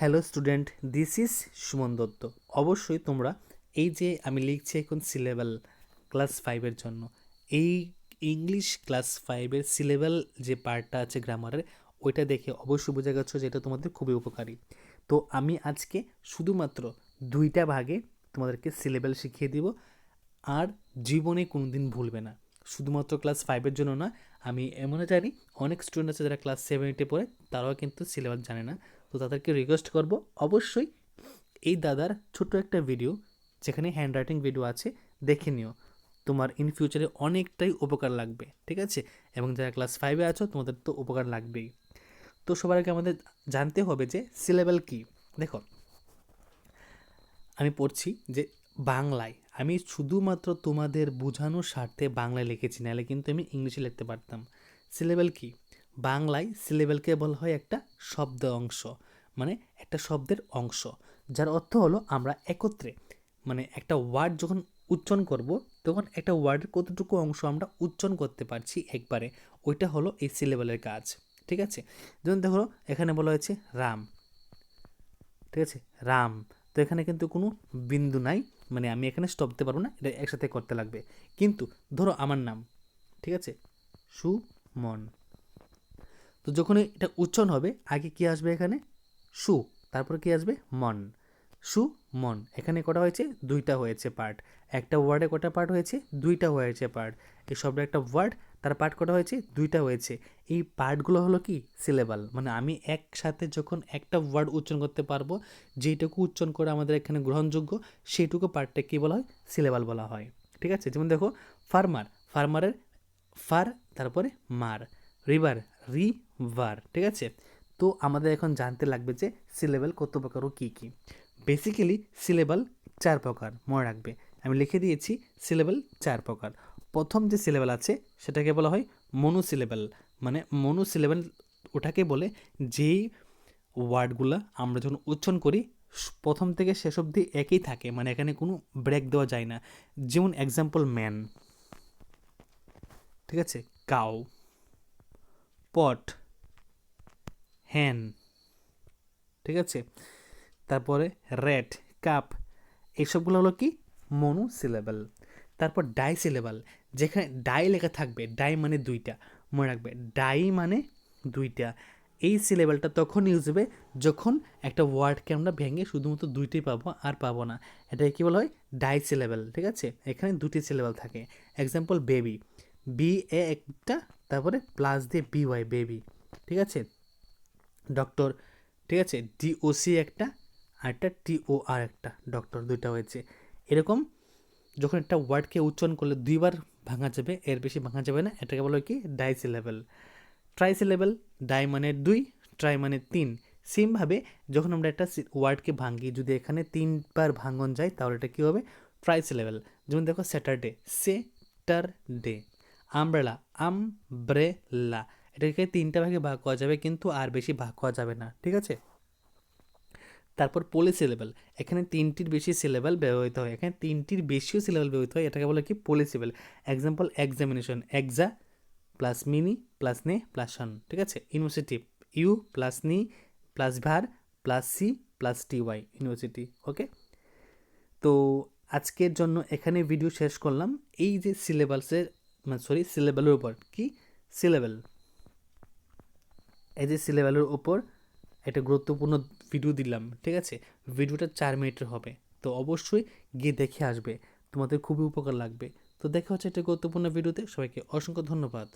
Hello student, this is Suman Dutta. অবশ্যই তোমরা এই যে আমি লিখছি এখন সিলেবাল ক্লাস 5-এর জন্য, এই ইংলিশ ক্লাস 5-এর সিলেবাল যে পার্টটা আছে গ্রামারের, ওইটা দেখে অবশ্যই বোঝা গেছো যে এটা তোমাদের খুবই উপকারী। তো আমি আজকে শুধুমাত্র 2টা ভাগে তোমাদেরকে সিলেবাল শিখিয়ে দিব, আর জীবনে কোনো দিন ভুলবে না। শুধুমাত্র ক্লাস 5-এর জন্য না, আমি এমনও জানি অনেক স্টুডেন্ট আছে যারা ক্লাস 7-8-এ পড়ে, তারাও কিন্তু সিলেবাস জানে না। তো তাদেরকে রিকোয়েস্ট করব, অবশ্যই এই দাদার ছোট্ট একটা ভিডিও, যেখানে হ্যান্ড রাইটিং ভিডিও আছে, দেখে নিও। তোমার ইন ফিউচারে অনেকটাই উপকার লাগবে, ঠিক আছে? এবং যারা ক্লাস 5-এ আছো তোমাদের তো উপকার লাগবেই। তো সবার আগে আমাদের জানতে হবে যে সিলেবাল কি। দেখো, আমি পড়ছি যে বাংলায়, আমি শুধুমাত্র তোমাদের বোঝানোর স্বার্থে বাংলায় লিখেছি, নাহলে কিন্তু আমি ইংলিশে লিখতে পারতাম। সিলেবাল কি? বাংলায় সিলেবালকে বলা হয় একটা শব্দ অংশ, মানে একটা শব্দের অংশ, যার অর্থ হলো আমরা একত্রে, মানে একটা ওয়ার্ড যখন উচ্চারণ করব, তখন একটা ওয়ার্ডের কতটুকু অংশ আমরা উচ্চারণ করতে পারছি একবারে, ওইটা হলো এই সিলেবালের কাজ, ঠিক আছে? যেমন দেখো, এখানে বলা হয়েছে রাম, ঠিক আছে? রাম, তো এখানে কিন্তু কোনো বিন্দু নাই, মানে আমি এখানে স্টপ দিতে পারবো না, এটা একসাথে করতে লাগবে। কিন্তু ধরো আমার নাম, ঠিক আছে, সুমন, তো যখন এটা উচ্চারণ হবে আগে কি আসবে এখানে? সু, তারপর কি আসবে? মন। সু মন, এখানে কটা হয়েছে? 2টা হয়েছে পার্ট। একটা ওয়ার্ডে কটা পার্ট হয়েছে? 2টা হয়েছে পার্ট। এই শব্দের একটা ওয়ার্ড, তার পার্ট কটা হয়েছে? 2টা হয়েছে। এই পার্টগুলো হলো কি? সিলেবাল। মানে আমি একসাথে যখন একটা ওয়ার্ড উচ্চারণ করতে পারবো, যেটুকু উচ্চারণ করে আমাদের এখানে গ্রহণযোগ্য, সেইটুকু পার্টটা কী বলা হয়? সিলেবাল বলা হয়, ঠিক আছে? যেমন দেখো, ফার্মার, ফার্মারের ফার, তারপরে মার, রিভার, রিভার, ঠিক আছে? তো আমাদের এখন জানতে লাগবে যে সিলেবাল কত প্রকার ও কী কী। বেসিক্যালি সিলেবাল 4 প্রকার, মনে রাখবে, আমি লিখে দিয়েছি সিলেবাল 4 প্রকার। প্রথম যে সিলেবাল আছে সেটাকে বলা হয় মনোসিলেবাল। মানে মনোসিলেবাল ওটাকে বলে যেই ওয়ার্ডগুলো আমরা যখন উচ্চারণ করি প্রথম থেকে শেষ অবধি একই থাকে, মানে এখানে কোনো ব্রেক দেওয়া যায় না। যেমন এক্সাম্পল, ম্যান, ঠিক আছে, কাউ, পট, হ্যান, ঠিক আছে, তারপরে রেড, কাপ, এইসবগুলো হলো কি? মনোসিলেবল। তারপর ডাই সিলেবাল, যেখানে ডাই লেখা থাকবে, ডাই মানে 2টা, মনে রাখবে, ডাই মানে 2টা। এই সিলেবালটা তখন ইউজ হবে যখন একটা ওয়ার্ডকে আমরা ভেঙে শুধুমাত্র 2টি পাবো, আর পাবো না। এটাকে কী বলা হয়? ডাই সিলেবাল, ঠিক আছে? এখানে 2টি সিলেবাল থাকে। এক্সাম্পল, বেবি, বি এ একটা, তারপরে প্লাস দিয়ে বি ওয়াই, বেবি, ঠিক আছে? ডক্টর, ঠিক আছে, ডিওসি একটা, আর একটা টিও আর একটা, ডক্টর, 2টা হয়েছে। এরকম যখন একটা ওয়ার্ডকে উচ্চারণ করলে 2বার ভাঙা যাবে, এর বেশি ভাঙা যাবে না, এটাকে বলা হয় কি? ডাইসিলেবল। ট্রাইসিলেবল, ডাই মানে 2, ট্রাই মানে 3। সেমভাবে যখন আমরা একটা ওয়ার্ডকে ভাঙি, যদি এখানে 3বার ভাঙন যায় তাহলে এটা কী হবে? ট্রাইসিলেবল। যেমন দেখো, স্যাটারডে, সেটারডে, আমব্রেলা, আমব্রেলা, এটাকে 3টা ভাগে ভাগ করা যাবে, কিন্তু আর বেশি ভাগ করা যাবে না, ঠিক আছে? তারপর পলিসিলেবল, এখানে 3টির বেশি সিলেবাল ব্যবহৃত হয়, এখানে 3টির বেশিও সিলেবাল ব্যবহৃত হয়, এটাকে বলে কি? Polysyllable. Example, examination, exa plus mini plus ne plus son, ঠিক আছে? University, U plus ni plus ver plus si plus T Y, university, okay? তো আজকের জন্য এখানে ভিডিও শেষ করলাম। এই যে সিলেবাসের, সরি, সিলেবালের উপর কি? সিলেবাল, এই যে সিলেবালের উপর একটা গুরুত্বপূর্ণ ভিডিও দিলাম, ঠিক আছে? ভিডিওটা 4 মিনিটের হবে, তো অবশ্যই গিয়ে দেখে আসবে, তোমাদের খুবই উপকার লাগবে। তো দেখা হচ্ছে একটা গুরুত্বপূর্ণ ভিডিওতে। সবাইকে অসংখ্য ধন্যবাদ।